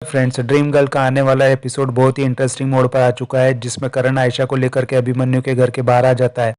Friends, dream girl का आने वाला एपिसोड बहुत ही इंटरेस्टिंग मोड पर आ चुका है, जिसमें करण आयशा को लेकर के अभिमन्यु के घर के बाहर आ जाता है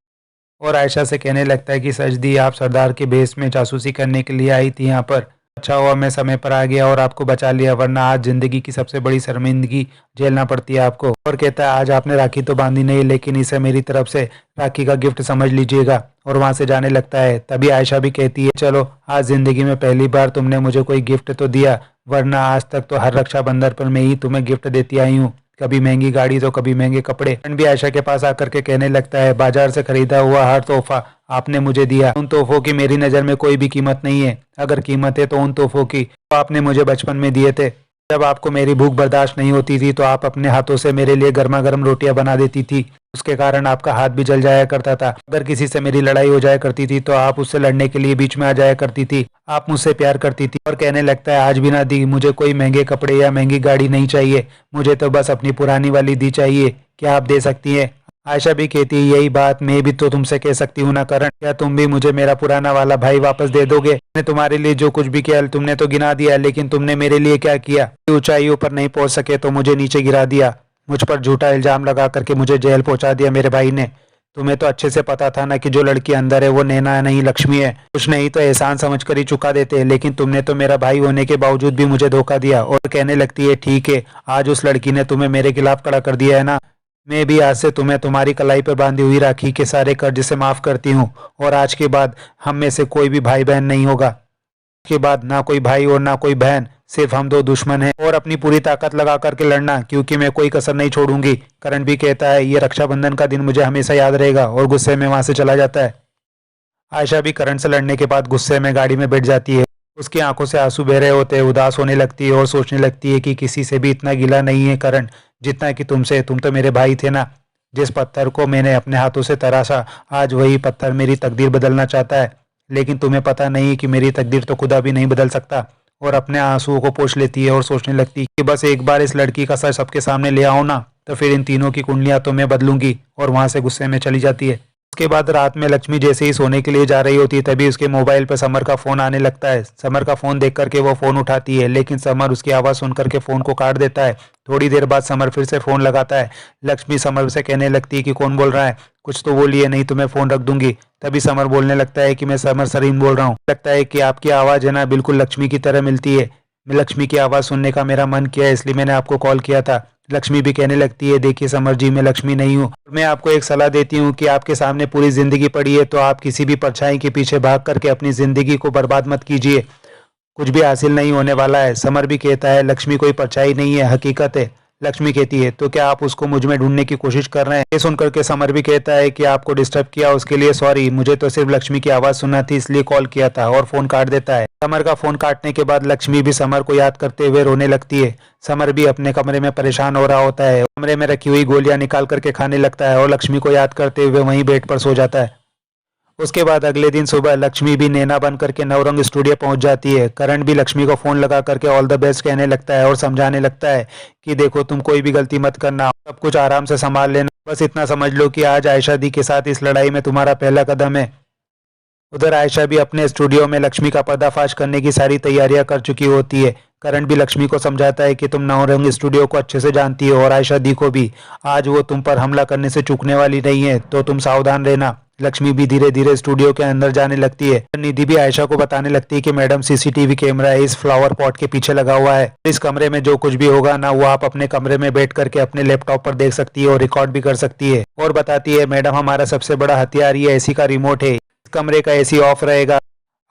और आयशा से कहने लगता है कि सच दी, आप सरदार के बेस में जासूसी करने के लिए आई थी यहाँ पर। अच्छा हुआ मैं समय पर आ गया और आपको बचा लिया, वरना आज जिंदगी की सबसे बड़ी शर्मिंदगी झेलना पड़ती है आपको। और कहता है आज आपने राखी तो बांधी नहीं, लेकिन इसे मेरी तरफ से राखी का गिफ्ट समझ लीजिएगा। और वहां से जाने लगता है। तभी आयशा भी कहती है चलो आज जिंदगी में पहली बार तुमने मुझे कोई गिफ्ट तो दिया, वरना आज तक तो हर रक्षाबंधन पर मैं ही तुम्हें गिफ्ट देती आई हूँ, कभी महंगी गाड़ी तो कभी महंगे कपड़े। भी आयशा के पास आकर के कहने लगता है बाजार से खरीदा हुआ हर तोहफा आपने मुझे दिया, उन तोहफों की मेरी नज़र में कोई भी कीमत नहीं है। अगर कीमत है तो उन तोहफों की तो आपने मुझे बचपन में दिए थे। जब आपको मेरी भूख बर्दाश्त नहीं होती थी तो आप अपने हाथों से मेरे लिए गर्मा गर्म रोटियां बना देती थी, उसके कारण आपका हाथ भी जल जाया करता था। अगर किसी से मेरी लड़ाई हो जाया करती थी तो आप उससे लड़ने के लिए बीच में आ जाया करती थी। आप मुझसे प्यार करती थी। और कहने लगता है आज भी ना दी, मुझे कोई महंगे कपड़े या महंगी गाड़ी नहीं चाहिए, मुझे तो बस अपनी पुरानी वाली दी चाहिए, क्या आप दे सकती हैं? आयशा भी कहती है यही बात मैं भी तो तुमसे कह सकती हूँ ना करण, क्या तुम भी मुझे मेरा पुराना वाला भाई वापस दे दोगे? मैंने तुम्हारे लिए जो कुछ भी किया तुमने तो गिना दिया, लेकिन तुमने मेरे लिए क्या किया? ऊंचाइयों पर नहीं पहुंच सके तो मुझे नीचे गिरा दिया, मुझ पर झूठा इल्जाम लगा करके मुझे जेल पहुंचा दिया मेरे भाई ने। तुम्हें तो अच्छे से पता था ना कि जो लड़की अंदर है वो नैना नहीं लक्ष्मी है, कुछ नहीं तो एहसान समझ कर ही चुका देते, लेकिन तुमने तो मेरा भाई होने के बावजूद भी मुझे धोखा दिया। और कहने लगती है ठीक है, आज उस लड़की ने तुम्हें मेरे खिलाफ खड़ा कर दिया है ना, मैं भी आज से तुम्हें तुम्हारी कलाई पर बांधी हुई राखी के सारे कर्ज से माफ करती हूँ, और आज के बाद हम में से कोई भी भाई बहन नहीं होगा। के बाद ना कोई भाई और ना कोई बहन, सिर्फ हम दो दुश्मन हैं, और अपनी पूरी ताकत लगा करके लड़ना, क्योंकि मैं कोई कसर नहीं छोड़ूंगी। करण भी कहता है ये रक्षाबंधन का दिन मुझे हमेशा याद रहेगा, और गुस्से में वहां से चला जाता है। आयशा भी करण से लड़ने के बाद गुस्से में गाड़ी में बैठ जाती है। उसकी आंखों से आंसू बह रहे होते हैं, उदास होने लगती है और सोचने लगती है कि किसी से भी इतना गिला नहीं है करण जितना कि तुमसे। तुम तो मेरे भाई थे ना। जिस पत्थर को मैंने अपने हाथों से तराशा, आज वही पत्थर मेरी तकदीर बदलना चाहता है, लेकिन तुम्हें पता नहीं कि मेरी तकदीर तो खुदा भी नहीं बदल सकता। और अपने आंसुओं को पोंछ लेती है और सोचने लगती है कि बस एक बार इस लड़की का सच सबके सामने ले आओ ना, तो फिर इन तीनों की कुंडलियां तो मैं बदलूंगी। और वहां से गुस्से में चली जाती है। उसके बाद रात में लक्ष्मी जैसे ही सोने के लिए जा रही होती है, तभी उसके मोबाइल पर समर का फोन आने लगता है। समर का फोन देख करके वो फोन उठाती है, लेकिन समर उसकी आवाज़ सुन करके फोन को काट देता है। थोड़ी देर बाद समर फिर से फोन लगाता है। लक्ष्मी समर से कहने लगती है कि कौन बोल रहा है, कुछ तो बोलिए नहीं तो मैं फोन रख दूंगी। तभी समर बोलने लगता है कि मैं समर सरीन बोल रहा हूँ। लगता है कि आपकी आवाज़ है ना बिल्कुल लक्ष्मी की तरह मिलती है, मैं लक्ष्मी की आवाज़ सुनने का मेरा मन किया, इसलिए मैंने आपको कॉल किया था। लक्ष्मी भी कहने लगती है देखिए समर जी, मैं लक्ष्मी नहीं हूँ। मैं आपको एक सलाह देती हूँ कि आपके सामने पूरी जिंदगी पड़ी है, तो आप किसी भी परछाई के पीछे भाग करके अपनी जिंदगी को बर्बाद मत कीजिए, कुछ भी हासिल नहीं होने वाला है। समर भी कहता है लक्ष्मी कोई परछाई नहीं है, हकीकत है। लक्ष्मी कहती है तो क्या आप उसको मुझ में ढूंढने की कोशिश कर रहे हैं? ये सुनकर के समर भी कहता है कि आपको डिस्टर्ब किया उसके लिए सॉरी, मुझे तो सिर्फ लक्ष्मी की आवाज़ सुनना थी इसलिए कॉल किया था, और फोन काट देता है। समर का फोन काटने के बाद लक्ष्मी भी समर को याद करते हुए रोने लगती है। समर भी अपने कमरे में परेशान हो रहा होता है, कमरे में रखी हुई गोलियां निकाल करके खाने लगता है और लक्ष्मी को याद करते हुए वहीं बेड पर सो जाता है। उसके बाद अगले दिन सुबह लक्ष्मी भी नैना बन करके नवरंग स्टूडियो पहुंच जाती है। करण भी लक्ष्मी को फोन लगा करके ऑल द बेस्ट कहने लगता है और समझाने लगता है कि देखो तुम कोई भी गलती मत करना, सब कुछ आराम से संभाल लेना, बस इतना समझ लो कि आज आयशा दी के साथ इस लड़ाई में तुम्हारा पहला कदम है। उधर आयशा भी अपने स्टूडियो में लक्ष्मी का पर्दाफाश करने की सारी तैयारियां कर चुकी होती है। करण भी लक्ष्मी को समझाता है कि तुम नवरंग स्टूडियो को अच्छे से जानती हो और आयशा दी को भी, आज वो तुम पर हमला करने से चूकने वाली नहीं है, तो तुम सावधान रहना। लक्ष्मी भी धीरे धीरे स्टूडियो के अंदर जाने लगती है। निधि भी आयशा को बताने लगती है कि मैडम सीसीटीवी कैमरा इस फ्लावर पॉट के पीछे लगा हुआ है, इस कमरे में जो कुछ भी होगा ना वो आप अपने कमरे में बैठ करके अपने लैपटॉप पर देख सकती है और रिकॉर्ड भी कर सकती है। और बताती है मैडम हमारा सबसे बड़ा हथियार ये एसी का रिमोट है, इस कमरे का एसी ऑफ रहेगा,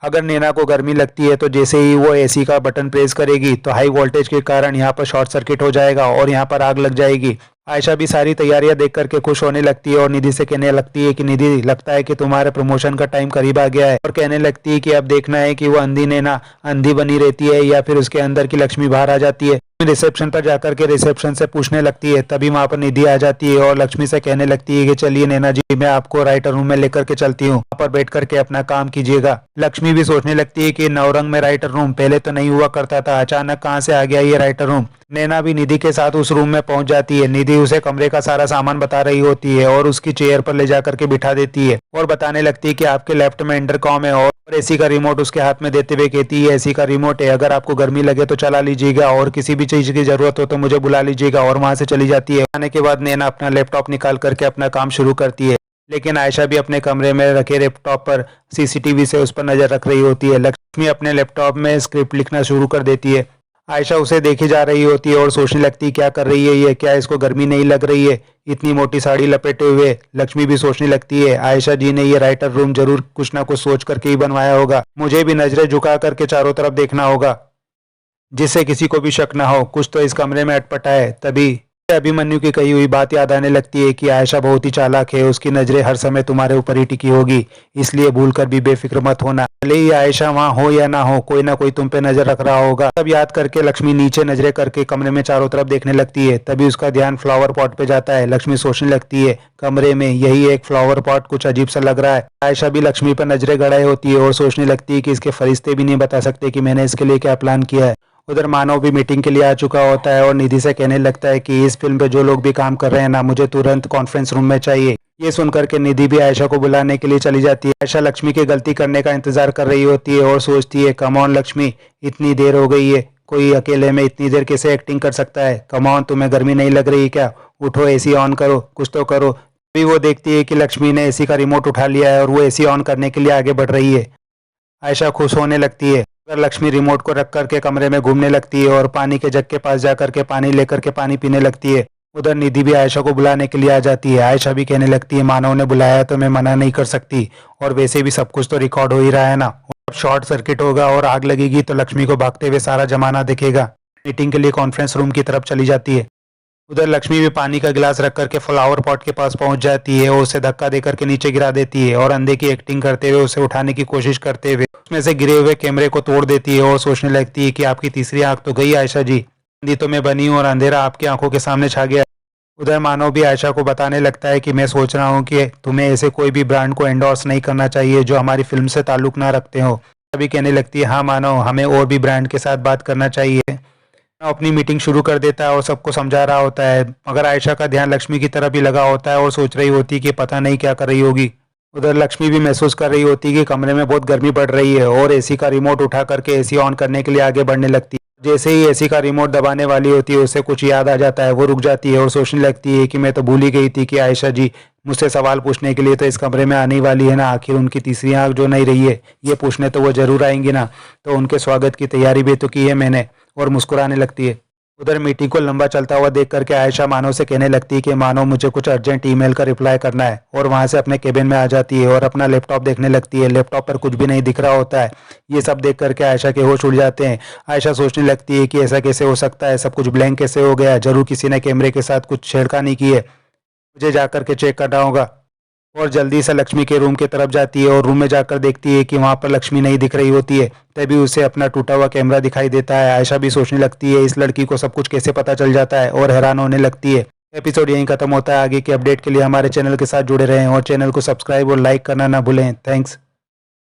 अगर नैना को गर्मी लगती है तो जैसे ही वो एसी का बटन प्रेस करेगी तो हाई वोल्टेज के कारण यहाँ पर शॉर्ट सर्किट हो जाएगा और यहाँ पर आग लग जाएगी। आयशा भी सारी तैयारियां देख करके खुश होने लगती है और निधि से कहने लगती है कि निधि लगता है कि तुम्हारे प्रमोशन का टाइम करीब आ गया है, और कहने लगती है कि अब देखना है कि वो अंधी नैना अंधी बनी रहती है या फिर उसके अंदर की लक्ष्मी बाहर आ जाती है। रिसेप्शन पर जाकर के रिसेप्शन से पूछने लगती है, तभी वहां पर निधि आ जाती है और लक्ष्मी से कहने लगती है कि चलिए नैना जी मैं आपको राइटर रूम में लेकर के चलती हूँ, वहां पर बैठ करके अपना काम कीजिएगा। लक्ष्मी भी सोचने लगती है कि नवरंग में राइटर रूम पहले तो नहीं हुआ करता था, अचानक कहाँ से आ गया ये राइटर रूम। नैना भी निधि के साथ उस रूम में पहुंच जाती है। निधि उसे कमरे का सारा सामान बता रही होती है और उसकी चेयर पर ले जाकर के बिठा देती है और बताने लगती है कि आपके लेफ्ट में इंटरकॉम है और एसी का रिमोट उसके हाथ में देते हुए कहती है, एसी का रिमोट है, अगर आपको गर्मी लगे तो चला लीजिएगा और किसी भी चीज की जरूरत हो तो मुझे बुला लीजिएगा। और वहां से चली जाती है। आने के बाद नैना अपना लैपटॉप निकाल करके अपना काम शुरू करती है, लेकिन आयशा भी अपने कमरे में रखे लैपटॉप पर सीसीटीवी से उस पर नजर रख रही होती है। लक्ष्मी अपने लैपटॉप में स्क्रिप्ट लिखना शुरू कर देती है। आयशा उसे देखी जा रही होती है और सोचने लगती है, क्या कर रही है ये, क्या इसको गर्मी नहीं लग रही है इतनी मोटी साड़ी लपेटे हुए। लक्ष्मी भी सोचने लगती है, आयशा जी ने ये राइटर रूम जरूर कुछ ना कुछ सोच करके ही बनवाया होगा, मुझे भी नजरें झुका करके चारों तरफ देखना होगा जिससे किसी को भी शक ना हो, कुछ तो इस कमरे में अटपटा है। तभी अभिमन्यु की कही हुई बात याद आने लगती है कि आयशा बहुत ही चालाक है, उसकी नजरें हर समय तुम्हारे ऊपर ही टिकी होगी, इसलिए भूलकर भी बेफिक्र मत होना, भले ही आयशा वहाँ हो या ना हो, कोई ना कोई तुम पे नजर रख रहा होगा। तब याद करके लक्ष्मी नीचे नजरें करके कमरे में चारों तरफ देखने लगती है। तभी उसका ध्यान फ्लावर पॉट पे जाता है। लक्ष्मी सोचने लगती है, कमरे में यही एक फ्लावर पॉट कुछ अजीब सा लग रहा है। आयशा भी लक्ष्मी पर नजरें गड़ाई होती है और सोचने लगती है कि इसके फरिश्ते भी नहीं बता सकते कि मैंने इसके लिए क्या प्लान किया है। उधर मानव भी मीटिंग के लिए आ चुका होता है और निधि से कहने लगता है कि इस फिल्म पे जो लोग भी काम कर रहे हैं ना, मुझे तुरंत कॉन्फ्रेंस रूम में चाहिए। ये सुनकर के निधि भी आयशा को बुलाने के लिए चली जाती है। आयशा लक्ष्मी की गलती करने का इंतजार कर रही होती है और सोचती है, कम ऑन लक्ष्मी, इतनी देर हो गई है, कोई अकेले में इतनी देर कैसे एक्टिंग कर सकता है, कम ऑन, तुम्हें गर्मी नहीं लग रही क्या, उठो एसी ऑन करो, कुछ तो करो। तभी वो देखती है कि लक्ष्मी ने एसी का रिमोट उठा लिया है और वो एसी ऑन करने के लिए आगे बढ़ रही है। आयशा खुश होने लगती है। अगर लक्ष्मी रिमोट को रख करके कमरे में घूमने लगती है और पानी के जग के पास जाकर के पानी लेकर के पानी पीने लगती है। उधर निधि भी आयशा को बुलाने के लिए आ जाती है। आयशा भी कहने लगती है, मानव ने बुलाया तो मैं मना नहीं कर सकती, और वैसे भी सब कुछ तो रिकॉर्ड हो ही रहा है ना, जब शॉर्ट सर्किट होगा और आग लगेगी तो लक्ष्मी को भागते हुए सारा जमाना दिखेगा। मीटिंग के लिए कॉन्फ्रेंस रूम की तरफ चली जाती है। उधर लक्ष्मी भी पानी का गिलास रख करके फ्लावर पॉट के पास पहुंच जाती है और उसे धक्का देकर के नीचे गिरा देती है और अंधे की एक्टिंग करते हुए उसे उठाने की कोशिश करते हुए उसमें से गिरे हुए कैमरे को तोड़ देती है और सोचने लगती है कि आपकी तीसरी आंख तो गई आयशा जी, अंधी तो मैं बनी हूँ और अंधेरा आपकी आंखों के सामने छा गया। उधर मानव भी आयशा को बताने लगता है कि मैं सोच रहा हूँ कि तुम्हें ऐसे कोई भी ब्रांड को एंडोर्स नहीं करना चाहिए जो हमारी फिल्म से ताल्लुक ना रखते हो। अभी कहने लगती है, हाँ मानव, हमें और भी ब्रांड के साथ बात करना चाहिए। अपनी मीटिंग शुरू कर देता है और सबको समझा रहा होता है, मगर आयशा का ध्यान लक्ष्मी की तरफ ही लगा होता है और सोच रही होती है कि पता नहीं क्या कर रही होगी। उधर लक्ष्मी भी महसूस कर रही होती है कि कमरे में बहुत गर्मी पड़ रही है और एसी का रिमोट उठा करके एसी ऑन करने के लिए आगे बढ़ने लगती है। जैसे ही एसी का रिमोट दबाने वाली होती है उसे कुछ याद आ जाता है, वो रुक जाती है और सोचने लगती है कि मैं तो भूल ही गई थी कि आयशा जी मुझसे सवाल पूछने के लिए तो इस कमरे में आने वाली है ना, आखिर उनकी तीसरी आंख जो नहीं रही है ये पूछने तो वो जरूर आएंगी ना, तो उनके स्वागत की तैयारी भी तो की है मैंने, और मुस्कुराने लगती है। उधर मीटिंग को लंबा चलता हुआ देख करके आयशा मानव से कहने लगती है कि मानव, मुझे कुछ अर्जेंट ईमेल का रिप्लाई करना है, और वहां से अपने केबिन में आ जाती है और अपना लैपटॉप देखने लगती है। लैपटॉप पर कुछ भी नहीं दिख रहा होता है। ये सब देख करके आयशा के होश उड़ जाते हैं। आयशा सोचने लगती है कि ऐसा कैसे हो सकता है, सब कुछ ब्लैंक कैसे हो गया, जरूर किसी ने कैमरे के साथ कुछ छेड़खानी की है, मुझे जाकर के चेक करना होगा। और जल्दी से लक्ष्मी के रूम की तरफ जाती है और रूम में जाकर देखती है कि वहां पर लक्ष्मी नहीं दिख रही होती है। तभी उसे अपना टूटा हुआ कैमरा दिखाई देता है। आयशा भी सोचने लगती है, इस लड़की को सब कुछ कैसे पता चल जाता है, और हैरान होने लगती है। एपिसोड यहीं खत्म होता है। आगे के अपडेट के लिए हमारे चैनल के साथ जुड़े रहें और चैनल को सब्सक्राइब और लाइक करना ना भूलें। थैंक्स।